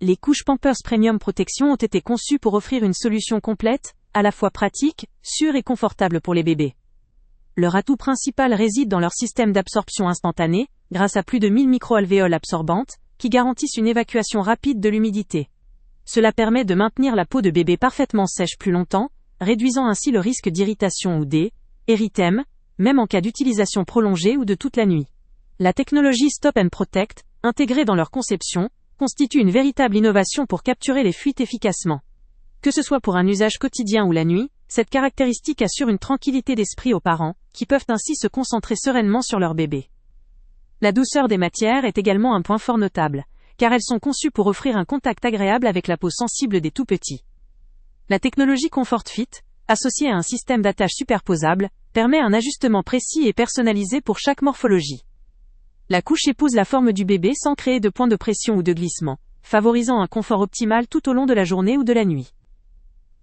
Les couches Pampers Premium Protection ont été conçues pour offrir une solution complète, à la fois pratique, sûre et confortable pour les bébés. Leur atout principal réside dans leur système d'absorption instantanée, grâce à plus de 1000 microalvéoles absorbantes, qui garantissent une évacuation rapide de l'humidité. Cela permet de maintenir la peau de bébé parfaitement sèche plus longtemps, réduisant ainsi le risque d'irritation ou d'érythème, même en cas d'utilisation prolongée ou de toute la nuit. La technologie Stop & Protect, intégrée dans leur conception, constitue une véritable innovation pour capturer les fuites efficacement. Que ce soit pour un usage quotidien ou la nuit, cette caractéristique assure une tranquillité d'esprit aux parents, qui peuvent ainsi se concentrer sereinement sur leur bébé. La douceur des matières est également un point fort notable, car elles sont conçues pour offrir un contact agréable avec la peau sensible des tout-petits. La technologie Comfort Fit, associée à un système d'attache superposable, permet un ajustement précis et personnalisé pour chaque morphologie. La couche épouse la forme du bébé sans créer de point de pression ou de glissement, favorisant un confort optimal tout au long de la journée ou de la nuit.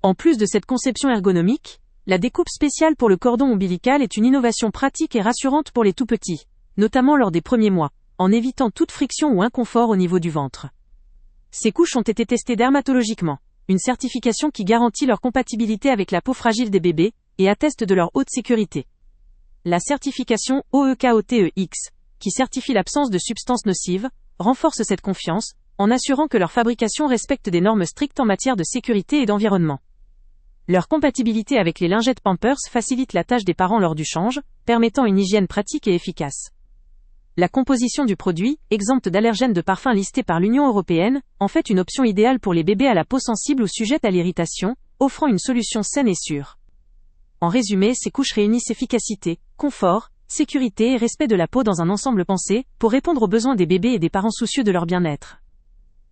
En plus de cette conception ergonomique, la découpe spéciale pour le cordon ombilical est une innovation pratique et rassurante pour les tout-petits, notamment lors des premiers mois, en évitant toute friction ou inconfort au niveau du ventre. Ces couches ont été testées dermatologiquement, une certification qui garantit leur compatibilité avec la peau fragile des bébés et atteste de leur haute sécurité. La certification OEKOTEX, qui certifie l'absence de substances nocives, renforce cette confiance, en assurant que leur fabrication respecte des normes strictes en matière de sécurité et d'environnement. Leur compatibilité avec les lingettes Pampers facilite la tâche des parents lors du change, permettant une hygiène pratique et efficace. La composition du produit, exempte d'allergènes de parfum listés par l'Union européenne, en fait une option idéale pour les bébés à la peau sensible ou sujette à l'irritation, offrant une solution saine et sûre. En résumé, ces couches réunissent efficacité, confort, sécurité et respect de la peau dans un ensemble pensé, pour répondre aux besoins des bébés et des parents soucieux de leur bien-être.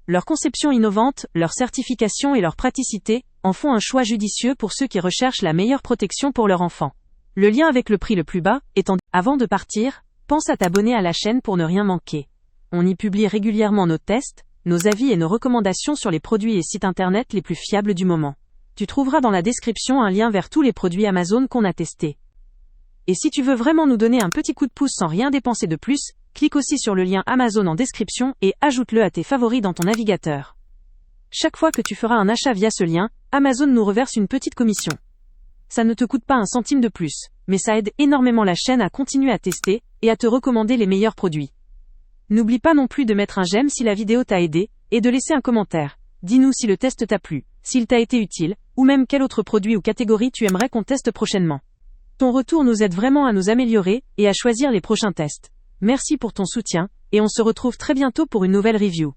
Leur conception innovante, leur certification et leur praticité en font un choix judicieux pour ceux qui recherchent la meilleure protection pour leur enfant. Le lien avec le prix le plus bas étant... Avant de partir, pense à t'abonner à la chaîne pour ne rien manquer. On y publie régulièrement nos tests, nos avis et nos recommandations sur les produits et sites internet les plus fiables du moment. Tu trouveras dans la description un lien vers tous les produits Amazon qu'on a testés. Et si tu veux vraiment nous donner un petit coup de pouce sans rien dépenser de plus, clique aussi sur le lien Amazon en description et ajoute-le à tes favoris dans ton navigateur. Chaque fois que tu feras un achat via ce lien, Amazon nous reverse une petite commission. Ça ne te coûte pas un centime de plus, mais ça aide énormément la chaîne à continuer à tester et à te recommander les meilleurs produits. N'oublie pas non plus de mettre un j'aime si la vidéo t'a aidé et de laisser un commentaire. Dis-nous si le test t'a plu, s'il t'a été utile, ou même quel autre produit ou catégorie tu aimerais qu'on teste prochainement. Ton retour nous aide vraiment à nous améliorer et à choisir les prochains tests. Merci pour ton soutien, et on se retrouve très bientôt pour une nouvelle review.